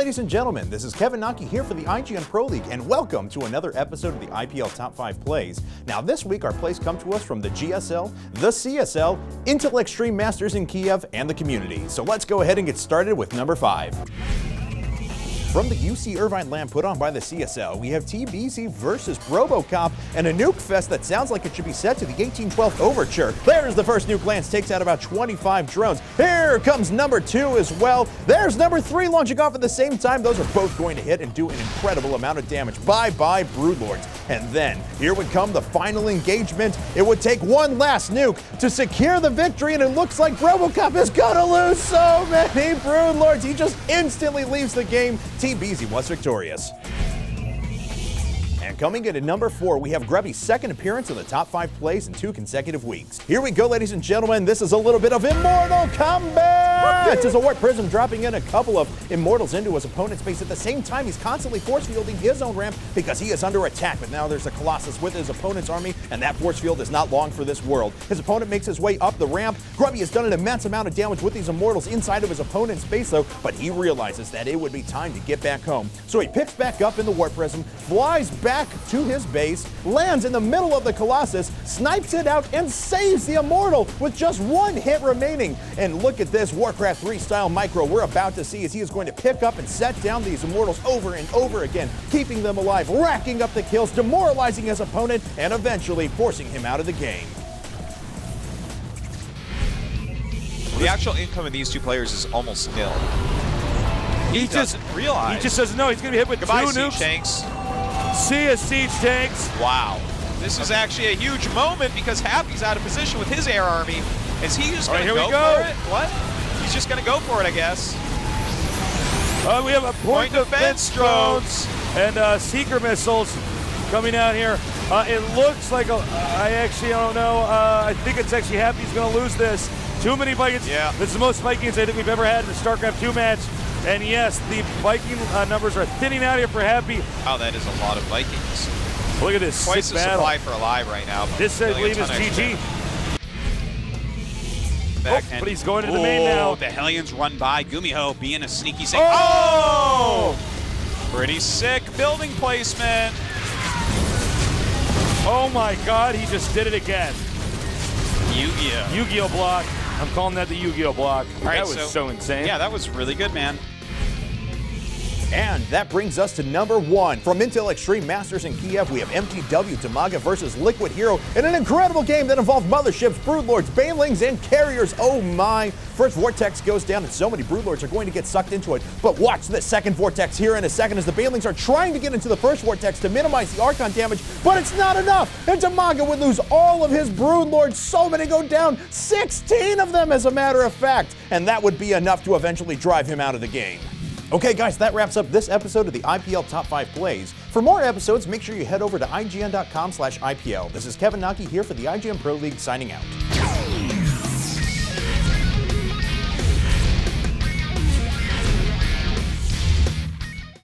ladies and gentlemen, this is Kevin Knocke here for the IGN Pro League, and welcome to another episode of the IPL Top 5 Plays. Now this week our plays come to us from the GSL, the CSL, Intel Extreme Masters in Kiev, and the community. So let's go ahead and get started with number 5. From the UC Irvine LAN put on by the CSL, we have TBZ versus RoboCop and a nuke fest that sounds like it should be set to the 1812 Overture. There's the first nuke lance, takes out about 25 drones. Here comes number 2 as well. There's number 3 launching off at the same time. Those are both going to hit and do an incredible amount of damage. Bye-bye Broodlords. And then here would come the final engagement. It would take one last nuke to secure the victory, and it looks like RoboCop is gonna lose so many Broodlords. He just instantly leaves the game. TBZ was victorious. And coming in at number 4, we have Grubby's second appearance in the top 5 plays in 2 consecutive weeks. Here we go, ladies and gentlemen. This is a little bit of Immortal Combat! As a Warp Prism dropping in a couple of Immortals into his opponent's base. At the same time, he's constantly force fielding his own ramp because he is under attack. But now there's a Colossus with his opponent's army, and that force field is not long for this world. His opponent makes his way up the ramp. Grubby has done an immense amount of damage with these Immortals inside of his opponent's base, though, but he realizes that it would be time to get back home. So he picks back up in the Warp Prism, flies back to his base, lands in the middle of the Colossus, snipes it out, and saves the Immortal with just one hit remaining. And look at this Warcraft 3 style micro we're about to see as he is going to pick up and set down these Immortals over and over again, keeping them alive, racking up the kills, demoralizing his opponent, and eventually forcing him out of the game. The actual income of these two players is almost nil. He doesn't realize. He just doesn't know he's going to be hit with Goodbye, 2 siege nukes. tanks. See ya, siege tanks. Wow. This is actually a huge moment because Happy's out of position with his air army. Is he just going to go for it? What? He's just going to go for it, I guess. We have a point defense drones and seeker missiles coming out here. It looks like I actually don't know. I think it's actually Happy's going to lose this. Too many Vikings. Yeah. This is the most Vikings I think we've ever had in a StarCraft 2 match. And yes, the Viking numbers are thinning out here for Happy. Oh, that is a lot of Vikings. Look at this Twice sick the battle. supply for Alive right now. This, I believe, is GG. But he's going to the main now. The Hellions run by. Gumiho being a sneaky sick. Oh! Pretty sick building placement. Oh my God, he just did it again. Yu-Gi-Oh! Yu-Gi-Oh block. I'm calling that the Yu-Gi-Oh block. All right, that was so insane. Yeah, that was really good, man. And that brings us to number 1. From Intel Extreme Masters in Kiev, we have MTW Tamaga versus Liquid Hero in an incredible game that involved motherships, broodlords, banelings, and carriers. Oh my. First vortex goes down and so many broodlords are going to get sucked into it. But watch the second vortex here in a second as the banelings are trying to get into the first vortex to minimize the Archon damage, but it's not enough. And Tamaga would lose all of his broodlords. So many go down, 16 of them as a matter of fact. And that would be enough to eventually drive him out of the game. Okay guys, that wraps up this episode of the IPL Top 5 Plays. For more episodes, make sure you head over to IGN.com/IPL. This is Kevin Knocke here for the IGN Pro League signing out.